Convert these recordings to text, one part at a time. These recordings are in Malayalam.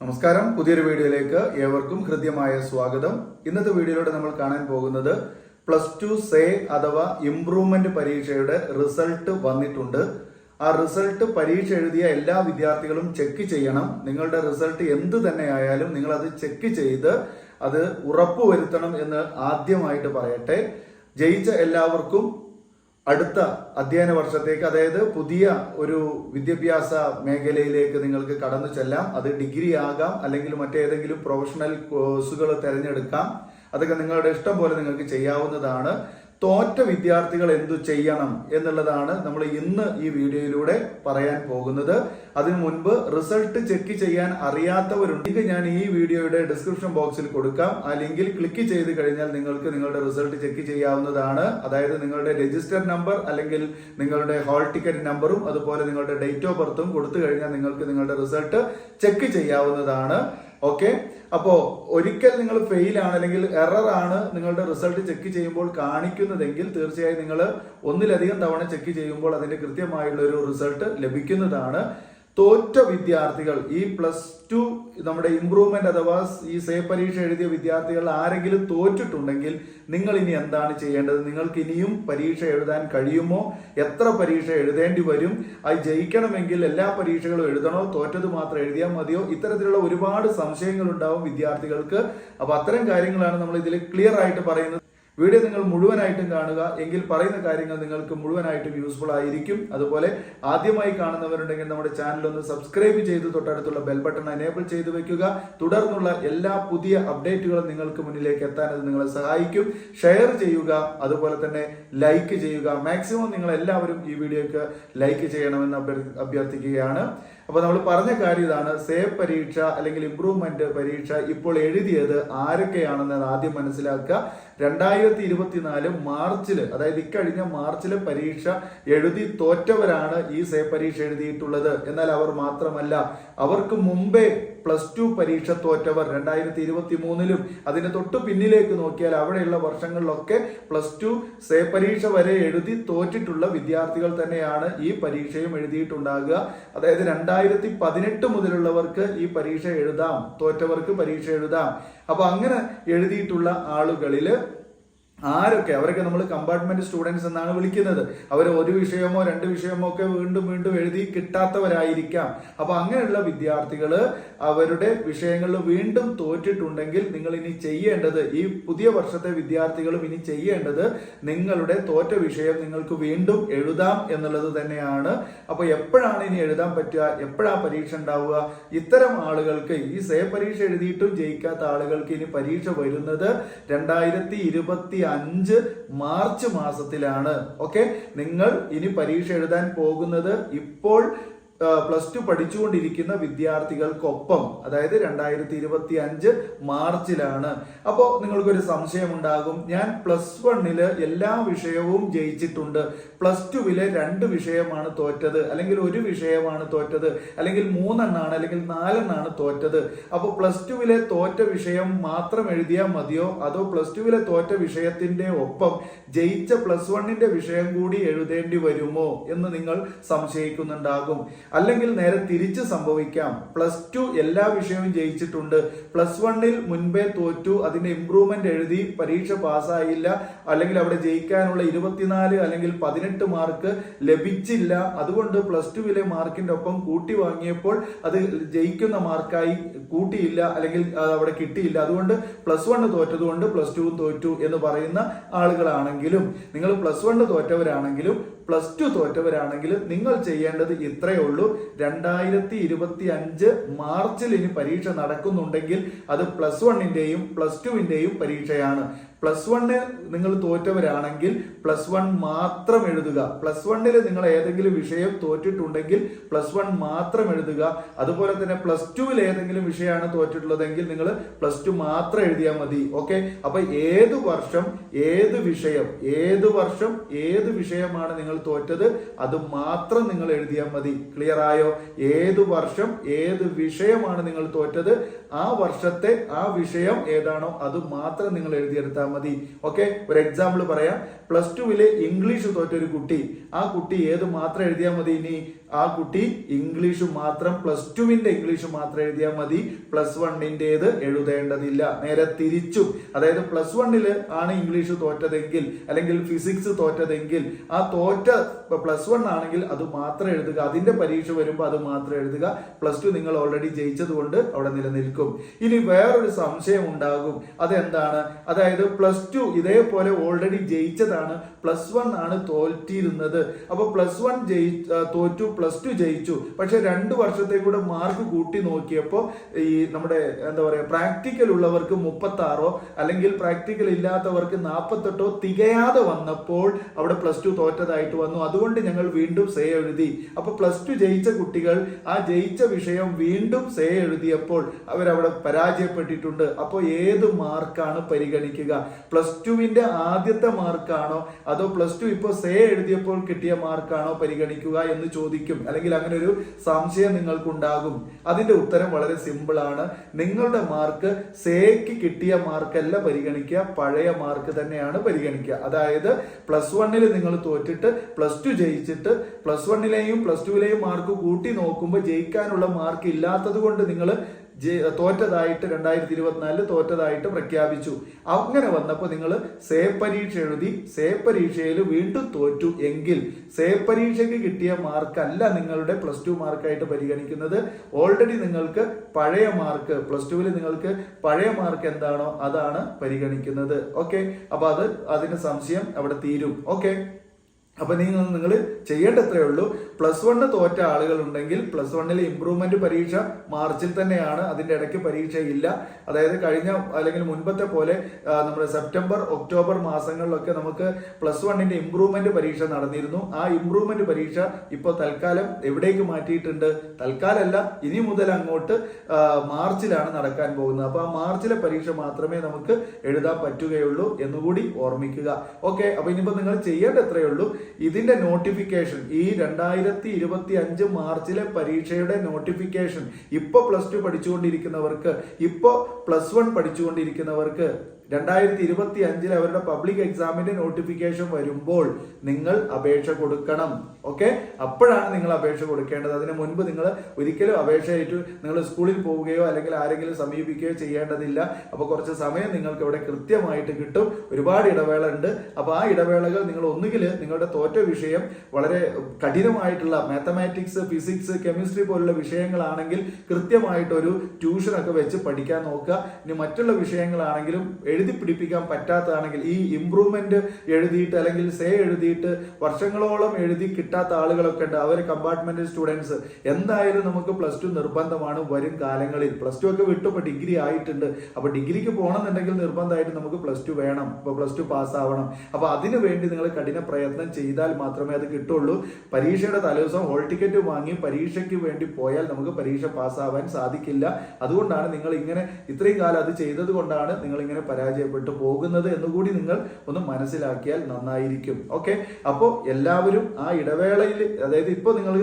നമസ്കാരം. പുതിയൊരു വീഡിയോയിലേക്ക് ഏവർക്കും ഹൃദ്യമായ സ്വാഗതം. ഇന്നത്തെ വീഡിയോയിലൂടെ നമ്മൾ കാണാൻ പോകുന്നത് +2 സേ അഥവാ ഇംപ്രൂവ്മെന്റ് പരീക്ഷയുടെ റിസൾട്ട് വന്നിട്ടുണ്ട്. ആ റിസൾട്ട് പരീക്ഷ എഴുതിയ എല്ലാ വിദ്യാർത്ഥികളും ചെക്ക് ചെയ്യണം. നിങ്ങളുടെ റിസൾട്ട് എന്ത് തന്നെ ആയാലും നിങ്ങൾ അത് ചെക്ക് ചെയ്ത് അത് ഉറപ്പുവരുത്തണം എന്ന് ആദ്യമായിട്ട് പറയട്ടെ. ജയിച്ച എല്ലാവർക്കും അടുത്ത അധ്യയന വർഷത്തേക്ക്, അതായത് പുതിയ ഒരു വിദ്യാഭ്യാസ മേഖലയിലേക്ക് നിങ്ങൾക്ക് കടന്നു ചെല്ലാം. അത് ഡിഗ്രി ആകാം, അല്ലെങ്കിൽ മറ്റേതെങ്കിലും പ്രൊഫഷണൽ കോഴ്സുകൾ തിരഞ്ഞെടുക്കാം. അതൊക്കെ നിങ്ങളുടെ ഇഷ്ടം പോലെ നിങ്ങൾക്ക് ചെയ്യാവുന്നതാണ്. തോറ്റ വിദ്യാർത്ഥികൾ എന്തു ചെയ്യണം എന്നുള്ളതാണ് നമ്മൾ ഇന്ന് ഈ വീഡിയോയിലൂടെ പറയാൻ പോകുന്നത്. അതിനു മുൻപ് റിസൾട്ട് ചെക്ക് ചെയ്യാൻ അറിയാത്തവരുണ്ടെങ്കിൽ ഞാൻ ഈ വീഡിയോയുടെ ഡിസ്ക്രിപ്ഷൻ ബോക്സിൽ കൊടുക്കാം. ആ ലിങ്കിൽ ക്ലിക്ക് ചെയ്ത് കഴിഞ്ഞാൽ നിങ്ങൾക്ക് നിങ്ങളുടെ റിസൾട്ട് ചെക്ക് ചെയ്യാവുന്നതാണ്. അതായത് നിങ്ങളുടെ രജിസ്റ്റർ നമ്പർ അല്ലെങ്കിൽ നിങ്ങളുടെ ഹാൾ ടിക്കറ്റ് നമ്പറും അതുപോലെ നിങ്ങളുടെ ഡേറ്റ് ഓഫ് ബർത്തും കൊടുത്തു കഴിഞ്ഞാൽ നിങ്ങൾക്ക് നിങ്ങളുടെ റിസൾട്ട് ചെക്ക് ചെയ്യാവുന്നതാണ്. ഓക്കെ, അപ്പോ ഒരിക്കൽ നിങ്ങൾ ഫെയിൽ ആണ് അല്ലെങ്കിൽ എറർ ആണ് നിങ്ങളുടെ റിസൾട്ട് ചെക്ക് ചെയ്യുമ്പോൾ കാണിക്കുന്നതെങ്കിൽ തീർച്ചയായും നിങ്ങൾ ഒന്നിലധികം തവണ ചെക്ക് ചെയ്യുമ്പോൾ അതിന്റെ കൃത്യമായുള്ള ഒരു റിസൾട്ട് ലഭിക്കുന്നതാണ്. തോറ്റ വിദ്യാർത്ഥികൾ, ഈ +2 നമ്മുടെ ഇംപ്രൂവ്മെന്റ് അഥവാ ഈ സേ പരീക്ഷ എഴുതിയ വിദ്യാർത്ഥികൾ ആരെങ്കിലും തോറ്റിട്ടുണ്ടെങ്കിൽ നിങ്ങൾ ഇനി എന്താണ് ചെയ്യേണ്ടത്? നിങ്ങൾക്ക് ഇനിയും പരീക്ഷ എഴുതാൻ കഴിയുമോ? എത്ര പരീക്ഷ എഴുതേണ്ടി വരും? അത് ജയിക്കണമെങ്കിൽ എല്ലാ പരീക്ഷകളും എഴുതണോ? തോറ്റത് മാത്രം എഴുതിയാൽ മതിയോ? ഇത്തരത്തിലുള്ള ഒരുപാട് സംശയങ്ങൾ ഉണ്ടാവും വിദ്യാർത്ഥികൾക്ക്. അപ്പൊ അത്തരം കാര്യങ്ങളാണ് നമ്മൾ ഇതിൽ ക്ലിയർ ആയിട്ട് പറയുന്നത്. വീഡിയോ നിങ്ങൾ മുഴുവനായിട്ടും കാണുക, എങ്കിൽ പറയുന്ന കാര്യങ്ങൾ നിങ്ങൾക്ക് മുഴുവനായിട്ടും യൂസ്ഫുൾ ആയിരിക്കും. അതുപോലെ ആദ്യമായി കാണുന്നവരുണ്ടെങ്കിൽ നമ്മുടെ ചാനൽ ഒന്ന് സബ്സ്ക്രൈബ് ചെയ്ത് തൊട്ടടുത്തുള്ള ബെൽ ബട്ടൺ എനേബിൾ ചെയ്ത് വെക്കുക. തുടർന്നുള്ള എല്ലാ പുതിയ അപ്ഡേറ്റുകളും നിങ്ങൾക്ക് മുന്നിലേക്ക് എത്താൻ അത് നിങ്ങളെ സഹായിക്കും. ഷെയർ ചെയ്യുക, അതുപോലെ തന്നെ ലൈക്ക് ചെയ്യുക. മാക്സിമം നിങ്ങൾ എല്ലാവരും ഈ വീഡിയോക്ക് ലൈക്ക് ചെയ്യണമെന്ന് അഭ്യർത്ഥിക്കുകയാണ്. അപ്പൊ നമ്മൾ പറഞ്ഞ കാര്യം ഇതാണ്. സേ പരീക്ഷ അല്ലെങ്കിൽ ഇംപ്രൂവ്മെന്റ് പരീക്ഷ ഇപ്പോൾ എഴുതിയത് ആരൊക്കെയാണെന്ന് ആദ്യം മനസ്സിലാക്കുക. 2024 മാർച്ചില്, അതായത് ഇക്കഴിഞ്ഞ മാർച്ചിലെ പരീക്ഷ എഴുതി തോറ്റവരാണ് ഈ സേ പരീക്ഷ എഴുതിയിട്ടുള്ളത്. എന്നാൽ അവർ മാത്രമല്ല, അവർക്ക് മുമ്പേ +2 പരീക്ഷ തോറ്റവർ 2023 അതിന് തൊട്ട് പിന്നിലേക്ക് നോക്കിയാൽ അവിടെയുള്ള വർഷങ്ങളിലൊക്കെ +2 സേ പരീക്ഷ വരെ എഴുതി തോറ്റിട്ടുള്ള വിദ്യാർത്ഥികൾ തന്നെയാണ് ഈ പരീക്ഷയും എഴുതിയിട്ടുണ്ടാകുക. അതായത് 2018 മുതലുള്ളവർക്ക് ഈ പരീക്ഷ എഴുതാം, തോറ്റവർക്ക് പരീക്ഷ എഴുതാം. അപ്പൊ അങ്ങനെ എഴുതിയിട്ടുള്ള ആളുകളില് ആരൊക്കെ, അവരൊക്കെ നമ്മൾ കമ്പാർട്ട്മെന്റ് സ്റ്റുഡൻസ് എന്നാണ് വിളിക്കുന്നത്. അവർ ഒരു വിഷയമോ 2 വിഷയമോ ഒക്കെ വീണ്ടും വീണ്ടും എഴുതി കിട്ടാത്തവരായിരിക്കാം. അപ്പൊ അങ്ങനെയുള്ള വിദ്യാർത്ഥികള് അവരുടെ വിഷയങ്ങളിൽ വീണ്ടും തോറ്റിട്ടുണ്ടെങ്കിൽ നിങ്ങൾ ഇനി ചെയ്യേണ്ടത്, ഈ പുതിയ വർഷത്തെ വിദ്യാർത്ഥികളും ഇനി ചെയ്യേണ്ടത്, നിങ്ങളുടെ തോറ്റ വിഷയം നിങ്ങൾക്ക് വീണ്ടും എഴുതാം എന്നുള്ളത് തന്നെയാണ്. അപ്പൊ എപ്പോഴാണ് ഇനി എഴുതാൻ പറ്റുക? എപ്പോഴാ പരീക്ഷ ഉണ്ടാവുക? ഇത്തരം ആളുകൾക്ക്, ഈ സേ പരീക്ഷ എഴുതിയിട്ടും ജയിക്കാത്ത ആളുകൾക്ക് ഇനി പരീക്ഷ വരുന്നത് 2025 മാർച്ച് മാസത്തിലാണ്. ഓക്കെ, നിങ്ങൾ ഇനി പരീക്ഷ എഴുതാൻ പോകുന്നത് ഇപ്പോൾ +2 പഠിച്ചുകൊണ്ടിരിക്കുന്ന വിദ്യാർത്ഥികൾക്കൊപ്പം, അതായത് 2025 മാർച്ചിലാണ്. അപ്പോൾ നിങ്ങൾക്കൊരു സംശയം ഉണ്ടാകും, ഞാൻ +1 എല്ലാ വിഷയവും ജയിച്ചിട്ടുണ്ട്, +2 2 വിഷയമാണ് തോറ്റത്, അല്ലെങ്കിൽ 1 വിഷയമാണ് തോറ്റത്, അല്ലെങ്കിൽ 3 എണ്ണാണ്, അല്ലെങ്കിൽ 4 എണ്ണാണ് തോറ്റത്. അപ്പോൾ +2 തോറ്റ വിഷയം മാത്രം എഴുതിയാൽ മതിയോ? അതോ +2 തോറ്റ വിഷയത്തിന്റെ ഒപ്പം ജയിച്ച +1 വിഷയം കൂടി എഴുതേണ്ടി വരുമോ എന്ന് നിങ്ങൾ സംശയിക്കുന്നുണ്ടാകും. അല്ലെങ്കിൽ നേരെ തിരിച്ച് സംഭവിക്കാം. +2 എല്ലാ വിഷയവും ജയിച്ചിട്ടുണ്ട്, +1 മുൻപേ തോറ്റു, അതിന്റെ ഇംപ്രൂവ്മെന്റ് എഴുതി പരീക്ഷ പാസ്സായില്ല, അല്ലെങ്കിൽ അവിടെ ജയിക്കാനുള്ള 24 അല്ലെങ്കിൽ 18 മാർക്ക് ലഭിച്ചില്ല. അതുകൊണ്ട് +2 മാർക്കിന്റെ ഒപ്പം കൂട്ടി വാങ്ങിയപ്പോൾ അത് ജയിക്കുന്ന മാർക്കായി കൂട്ടിയില്ല, അല്ലെങ്കിൽ അവിടെ കിട്ടിയില്ല. അതുകൊണ്ട് +1 തോറ്റതുകൊണ്ട് +2 തോറ്റു എന്ന് പറയുന്ന ആളുകളാണെങ്കിലും, നിങ്ങൾ +1 തോറ്റവരാണെങ്കിലും +2 തോറ്റവരാണെങ്കിലും നിങ്ങൾ ചെയ്യേണ്ടത് ഇത്രയേ ഉള്ളൂ. 2025 മാർച്ചിൽ ഇനി പരീക്ഷ നടക്കുന്നുണ്ടെങ്കിൽ അത് +1 +2 പരീക്ഷയാണ്. +1 നിങ്ങൾ തോറ്റവരാണെങ്കിൽ +1 മാത്രം എഴുതുക. +1 നിങ്ങൾ ഏതെങ്കിലും വിഷയം തോറ്റിട്ടുണ്ടെങ്കിൽ +1 മാത്രം എഴുതുക. അതുപോലെ തന്നെ +2 ഏതെങ്കിലും വിഷയമാണ് തോറ്റിട്ടുള്ളതെങ്കിൽ നിങ്ങൾ +2 മാത്രം എഴുതിയാൽ മതി. ഓക്കെ, അപ്പൊ ഏത് വർഷം ഏത് വിഷയമാണ് നിങ്ങൾ തോറ്റത് അത് മാത്രം നിങ്ങൾ എഴുതിയാൽ മതി. ക്ലിയർ ആയോ? ഏത് വർഷം ഏത് വിഷയമാണ് നിങ്ങൾ തോറ്റത്, ആ വർഷത്തെ ആ വിഷയം ഏതാണോ അത് മാത്രം നിങ്ങൾ എഴുതിയെടുത്താൽ മതി. ഓക്കെ, ഒരു എക്സാമ്പിൾ പറയാം. +2 ഇംഗ്ലീഷ് തോറ്റൊരു കുട്ടി, ആ കുട്ടി ഏത് മാത്രം എഴുതിയാൽ മതി? ഇനി ആ കുട്ടി ഇംഗ്ലീഷ് മാത്രം, +2 ഇംഗ്ലീഷ് മാത്രം എഴുതിയാൽ മതി, +1 എഴുതേണ്ടതില്ല. നേരെ തിരിച്ചും, അതായത് +1 ആണ് ഇംഗ്ലീഷ് തോറ്റതെങ്കിൽ അല്ലെങ്കിൽ ഫിസിക്സ് തോറ്റതെങ്കിൽ ആ തോറ്റ +1 ആണെങ്കിൽ അത് മാത്രം എഴുതുക. അതിന്റെ പരീക്ഷ വരുമ്പോൾ അത് മാത്രം എഴുതുക. +2 നിങ്ങൾ ഓൾറെഡി ജയിച്ചത് കൊണ്ട് അവിടെ നിലനിൽക്കും. ഇനി വേറൊരു സംശയം ഉണ്ടാകും, അതെന്താണ്? അതായത് +2 ഇതേപോലെ ഓൾറെഡി ജയിച്ചതാണ്, +1 ആണ് തോറ്റിരുന്നത്. അപ്പൊ +1 തോറ്റു, +2 ജയിച്ചു. പക്ഷെ 2 വർഷത്തേക്കൂടെ മാർക്ക് കൂട്ടി നോക്കിയപ്പോ ഈ നമ്മുടെ എന്താ പറയാ പ്രാക്ടിക്കൽ ഉള്ളവർക്ക് 36 അല്ലെങ്കിൽ പ്രാക്ടിക്കൽ ഇല്ലാത്തവർക്ക് 48 തികയാതെ വന്നപ്പോൾ അവിടെ +2 തോറ്റതായിട്ട് വന്നു. അതുകൊണ്ട് ഞങ്ങൾ വീണ്ടും സേ എഴുതി. അപ്പൊ +2 ജയിച്ച കുട്ടികൾ ആ ജയിച്ച വിഷയം വീണ്ടും സേ എഴുതിയപ്പോൾ അവരവിടെ പരാജയപ്പെട്ടിട്ടുണ്ട്. അപ്പോൾ ഏത് മാർക്കാണ് പരിഗണിക്കുക? +2 ആദ്യത്തെ മാർക്കാണോ അതോ +2 ഇപ്പൊ സേ എഴുതിയപ്പോൾ കിട്ടിയ മാർക്കാണോ പരിഗണിക്കുക എന്ന് ചോദിക്കും. അല്ലെങ്കിൽ അങ്ങനെ ഒരു സംശയം നിങ്ങൾക്കുണ്ടാകും. അതിന്റെ ഉത്തരം വളരെ സിമ്പിൾ ആണ്. നിങ്ങളുടെ മാർക്ക് സേക്ക് കിട്ടിയ മാർക്കല്ല പരിഗണിക്കുക, പഴയ മാർക്ക് തന്നെയാണ് പരിഗണിക്കുക. അതായത് +1 നിങ്ങൾ തോറ്റിട്ട് +2 ജയിച്ചിട്ട് +1 +2 മാർക്ക് കൂട്ടി നോക്കുമ്പോൾ ജയിക്കാനുള്ള മാർക്ക് ഇല്ലാത്തത് കൊണ്ട് നിങ്ങൾ തോറ്റതായിട്ട് 2024 തോറ്റതായിട്ട് പ്രഖ്യാപിച്ചു. അങ്ങനെ വന്നപ്പോൾ നിങ്ങൾ സേ പരീക്ഷ എഴുതി, സേ പരീക്ഷയിൽ വീണ്ടും തോറ്റു എങ്കിൽ സേ പരീക്ഷയ്ക്ക് കിട്ടിയ മാർക്കല്ല നിങ്ങളുടെ +2 മാർക്കായിട്ട് പരിഗണിക്കുന്നത്. ഓൾറെഡി നിങ്ങൾക്ക് പഴയ മാർക്ക്, +2 നിങ്ങൾക്ക് പഴയ മാർക്ക് എന്താണോ അതാണ് പരിഗണിക്കുന്നത്. ഓക്കെ, അപ്പൊ അതിന്റെ സംശയം അവിടെ തീരും. ഓക്കെ, അപ്പൊ നിങ്ങൾ ചെയ്യേണ്ട എത്രയേ ഉള്ളൂ, +1 തോറ്റ ആളുകൾ ഉണ്ടെങ്കിൽ +1 ഇംപ്രൂവ്മെന്റ് പരീക്ഷ മാർച്ചിൽ തന്നെയാണ്, അതിന്റെ ഇടയ്ക്ക് പരീക്ഷ ഇല്ല. അതായത് കഴിഞ്ഞ അല്ലെങ്കിൽ മുൻപത്തെ പോലെ നമ്മുടെ സെപ്റ്റംബർ ഒക്ടോബർ മാസങ്ങളിലൊക്കെ നമുക്ക് +1 ഇംപ്രൂവ്മെന്റ് പരീക്ഷ നടന്നിരുന്നു. ആ ഇംപ്രൂവ്മെന്റ് പരീക്ഷ ഇപ്പോൾ തൽക്കാലം എവിടേക്ക് മാറ്റിയിട്ടുണ്ട്? തൽക്കാലമല്ല, ഇനി മുതൽ അങ്ങോട്ട് മാർച്ചിലാണ് നടക്കാൻ പോകുന്നത്. അപ്പൊ ആ മാർച്ചിലെ പരീക്ഷ മാത്രമേ നമുക്ക് എഴുതാൻ പറ്റുകയുള്ളൂ എന്നുകൂടി ഓർമ്മിക്കുക. ഓക്കെ, അപ്പൊ ഇനിയിപ്പോ നിങ്ങൾ ചെയ്യേണ്ട എത്രയേ ഉള്ളൂ, ഇതിന്റെ നോട്ടിഫിക്കേഷൻ, ഈ 2025 മാർച്ചിലെ പരീക്ഷയുടെ നോട്ടിഫിക്കേഷൻ ഇപ്പൊ +2 പഠിച്ചുകൊണ്ടിരിക്കുന്നവർക്ക്, ഇപ്പൊ +1 പഠിച്ചുകൊണ്ടിരിക്കുന്നവർക്ക് 2025 അവരുടെ പബ്ലിക് എക്സാമിന്റെ നോട്ടിഫിക്കേഷൻ വരുമ്പോൾ നിങ്ങൾ അപേക്ഷ കൊടുക്കണം. ഓക്കെ, അപ്പോഴാണ് നിങ്ങൾ അപേക്ഷ കൊടുക്കേണ്ടത്. അതിന് മുൻപ് നിങ്ങൾ ഒരിക്കലും അപേക്ഷയായിട്ട് നിങ്ങൾ സ്കൂളിൽ പോവുകയോ അല്ലെങ്കിൽ ആരെങ്കിലും സമീപിക്കുകയോ ചെയ്യേണ്ടതില്ല. അപ്പൊ കുറച്ച് സമയം നിങ്ങൾക്ക് ഇവിടെ കൃത്യമായിട്ട് കിട്ടും. ഒരുപാട് ഇടവേള ഉണ്ട്. അപ്പൊ ആ ഇടവേളകൾ നിങ്ങൾ ഒന്നുകിൽ നിങ്ങളുടെ തോറ്റ വിഷയം വളരെ കഠിനമായിട്ടുള്ള മാത്തമാറ്റിക്സ്, ഫിസിക്സ്, കെമിസ്ട്രി പോലുള്ള വിഷയങ്ങളാണെങ്കിൽ കൃത്യമായിട്ടൊരു ട്യൂഷനൊക്കെ വെച്ച് പഠിക്കാൻ നോക്കുക. ഇനി മറ്റുള്ള വിഷയങ്ങളാണെങ്കിലും എഴുതി പിടിപ്പിക്കാൻ പറ്റാത്തതാണെങ്കിൽ, ഈ ഇംപ്രൂവ്മെന്റ് എഴുതിയിട്ട് അല്ലെങ്കിൽ സേ എഴുതിയിട്ട് വർഷങ്ങളോളം എഴുതി കിട്ടാത്ത ആളുകളൊക്കെ ഉണ്ട്. അവർ കമ്പാർട്ട്മെന്റ് സ്റ്റുഡൻസ്. എന്തായാലും നമുക്ക് +2 നിർബന്ധമാണ് വരും കാലങ്ങളിൽ. +2 ഒക്കെ വിട്ടു, ഇപ്പൊ ഡിഗ്രി ആയിട്ടുണ്ട്. അപ്പൊ ഡിഗ്രിക്ക് പോകണമെന്നുണ്ടെങ്കിൽ നിർബന്ധമായിട്ട് നമുക്ക് +2 വേണം. ഇപ്പൊ +2 പാസ്സാവണം. അപ്പൊ അതിനു വേണ്ടി നിങ്ങൾ കഠിന പ്രയത്നം ചെയ്താൽ മാത്രമേ അത് കിട്ടുള്ളൂ. പരീക്ഷയുടെ തലേദിവസം ഹോൾ ടിക്കറ്റ് വാങ്ങി പരീക്ഷയ്ക്ക് വേണ്ടി പോയാൽ നമുക്ക് പരീക്ഷ പാസ്സാവാൻ സാധിക്കില്ല. അതുകൊണ്ടാണ് നിങ്ങൾ ഇങ്ങനെ ഇത്രയും കാലം അത് ചെയ്തത് കൊണ്ടാണ് നിങ്ങൾ ഇങ്ങനെ പരാജയപ്പെട്ടു പോകുന്നത് എന്നുകൂടി നിങ്ങൾ ഒന്ന് മനസ്സിലാക്കിയാൽ നന്നായിരിക്കും. ഓക്കെ, അപ്പോൾ എല്ലാവരും ആ ഇടവേളയിൽ, അതായത് ഇപ്പൊ നിങ്ങൾ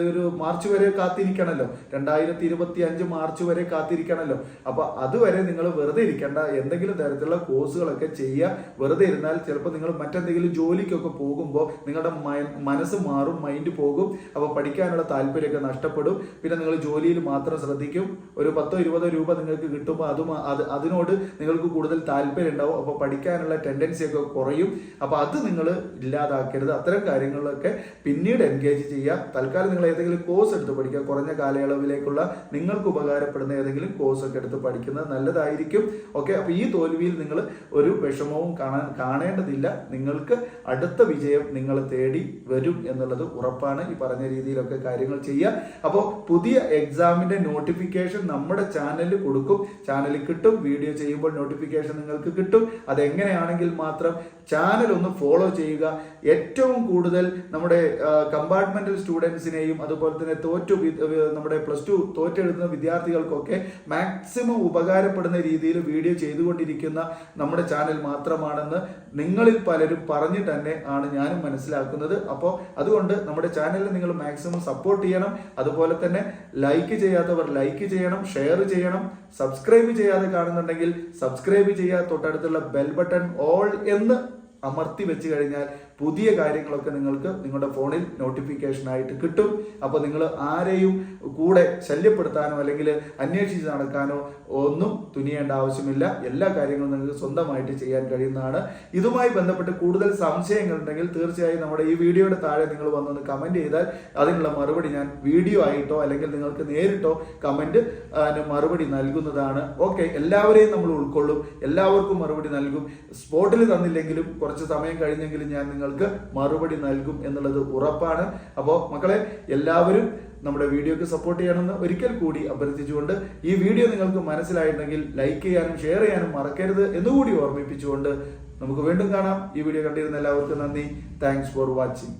ഒരു മാർച്ച് വരെ കാത്തിരിക്കണല്ലോ, 2025 മാർച്ച് വരെ കാത്തിരിക്കണല്ലോ. അപ്പൊ അതുവരെ നിങ്ങൾ വെറുതെ ഇരിക്കേണ്ട, എന്തെങ്കിലും തരത്തിലുള്ള കോഴ്സുകളൊക്കെ ചെയ്യുക. വെറുതെ ഇരുന്നാൽ ചിലപ്പോൾ നിങ്ങൾ മറ്റെന്തെങ്കിലും ജോലിക്കൊക്കെ പോകുമ്പോൾ നിങ്ങളുടെ മനസ്സ് മാറും, മൈൻഡ് പോകും. അപ്പൊ പഠിക്കാനുള്ള താല്പര്യമൊക്കെ നഷ്ടപ്പെടും. പിന്നെ നിങ്ങൾ ജോലിയിൽ മാത്രം ശ്രദ്ധിക്കും. ഒരു 10-20 രൂപ നിങ്ങൾക്ക് കിട്ടുമ്പോൾ അതിനോട് നിങ്ങൾക്ക് കൂടുതൽ താല്പര്യം ഉണ്ടാവും. അപ്പോൾ പഠിക്കാനുള്ള ടെൻഡൻസി ഒക്കെ കുറയും. അപ്പൊ അത് നിങ്ങൾ ഇല്ലാതാക്കരുത്. അത്തരം കാര്യങ്ങളിലൊക്കെ പിന്നീട് എൻഗേജ് ചെയ്യുക. തൽക്കാലം നിങ്ങൾ ഏതെങ്കിലും കോഴ്സ് എടുത്ത് പഠിക്കുക. കുറഞ്ഞ കാലയളവിലേക്കുള്ള നിങ്ങൾക്ക് ഉപകാരപ്പെടുന്ന ഏതെങ്കിലും കോഴ്സ് ഒക്കെ എടുത്ത് പഠിക്കുന്നത് നല്ലതായിരിക്കും. ഓക്കെ, അപ്പൊ ഈ തോൽവിയിൽ നിങ്ങൾ ഒരു വിഷമവും കാണേണ്ടതില്ല. നിങ്ങൾക്ക് അടുത്ത വിജയം നിങ്ങളെ തേടി വരും എന്നുള്ളത് ഉറപ്പാണ്. ഈ പറഞ്ഞ രീതിയിലൊക്കെ കാര്യങ്ങൾ ചെയ്യുക. അപ്പോൾ പുതിയ എക്സാമിന്റെ നോട്ടിഫിക്കേഷൻ നമ്മുടെ ചാനലിൽ കൊടുക്കും. ചാനലിൽ കിട്ടും. വീഡിയോ ചെയ്യുമ്പോൾ നോട്ടിഫിക്കേഷൻ നിങ്ങൾക്ക് കിട്ടും. അതെങ്ങനെയാണെങ്കിൽ മാത്രം ചാനൽ ഒന്ന് ഫോളോ ചെയ്യുക. ഏറ്റവും കൂടുതൽ നമ്മുടെ കമ്പാർട്ട്മെന്റൽ സ്റ്റുഡൻസിനെയും അതുപോലെ തന്നെ നമ്മുടെ +2 തോറ്റെഴുതുന്ന വിദ്യാർത്ഥികൾക്കൊക്കെ മാക്സിമം ഉപകാരപ്പെടുന്ന രീതിയിൽ വീഡിയോ ചെയ്തുകൊണ്ടിരിക്കുന്ന നമ്മുടെ ചാനൽ മാത്രമാണെന്ന് നിങ്ങളിൽ പലരും പറഞ്ഞിട്ട് തന്നെ ആണ് ഞാനും മനസ്സിലാക്കുന്നത്. അപ്പോൾ അതുകൊണ്ട് നമ്മുടെ ചാനലിൽ നിങ്ങൾ മാക്സിമം സപ്പോർട്ട് ചെയ്യണം. അതുപോലെ തന്നെ ലൈക്ക് ചെയ്യാത്തവർ ലൈക്ക് ചെയ്യണം, ഷെയർ ചെയ്യണം. സബ്സ്ക്രൈബ് ചെയ്യാതെ കാണുന്നുണ്ടെങ്കിൽ സബ്സ്ക്രൈബ് ചെയ്യുക, തൊട്ടടുത്തുള്ള ബെൽ ബട്ടൺ ഓൾ എന്ന് അമർത്തി വെച്ച് കഴിഞ്ഞാൽ പുതിയ കാര്യങ്ങളൊക്കെ നിങ്ങൾക്ക് നിങ്ങളുടെ ഫോണിൽ നോട്ടിഫിക്കേഷൻ ആയിട്ട് കിട്ടും. അപ്പോൾ നിങ്ങൾ ആരെയും കൂടെ ശല്യപ്പെടുത്താനോ അല്ലെങ്കിൽ അന്വേഷിച്ച് നടക്കാനോ ഒന്നും തുനിയേണ്ട ആവശ്യമില്ല. എല്ലാ കാര്യങ്ങളും നിങ്ങൾക്ക് സ്വന്തമായിട്ട് ചെയ്യാൻ കഴിയുന്നതാണ്. ഇതുമായി ബന്ധപ്പെട്ട് കൂടുതൽ സംശയങ്ങൾ ഉണ്ടെങ്കിൽ തീർച്ചയായും നമ്മുടെ ഈ വീഡിയോയുടെ താഴെ നിങ്ങൾ വന്നൊന്ന് കമന്റ് ചെയ്താൽ അതിനുള്ള മറുപടി ഞാൻ വീഡിയോ ആയിട്ടോ അല്ലെങ്കിൽ നിങ്ങൾക്ക് നേരിട്ടോ കമന്റ് മറുപടി നൽകുന്നതാണ്. ഓക്കെ, എല്ലാവരെയും നമ്മൾ ഉൾക്കൊള്ളും, എല്ലാവർക്കും മറുപടി നൽകും. സ്പോട്ടിൽ തന്നില്ലെങ്കിലും കുറച്ച് സമയം കഴിഞ്ഞെങ്കിലും ഞാൻ നിങ്ങൾക്ക് മറുപടി നൽകും എന്നുള്ളത് ഉറപ്പാണ്. അപ്പോൾ മക്കളെ, എല്ലാവരും നമ്മുടെ വീഡിയോക്ക് സപ്പോർട്ട് ചെയ്യണമെന്ന് ഒരിക്കൽ കൂടി അഭ്യർത്ഥിച്ചുകൊണ്ട് ഈ വീഡിയോ നിങ്ങൾക്ക് മനസ്സിലായിട്ടുണ്ടെങ്കിൽ ലൈക്ക് ചെയ്യാനും ഷെയർ ചെയ്യാനും മറക്കരുത് എന്നുകൂടി ഓർമ്മിപ്പിച്ചുകൊണ്ട് നമുക്ക് വീണ്ടും കാണാം. ഈ വീഡിയോ കണ്ടിരുന്ന എല്ലാവർക്കും നന്ദി. Thanks for watching.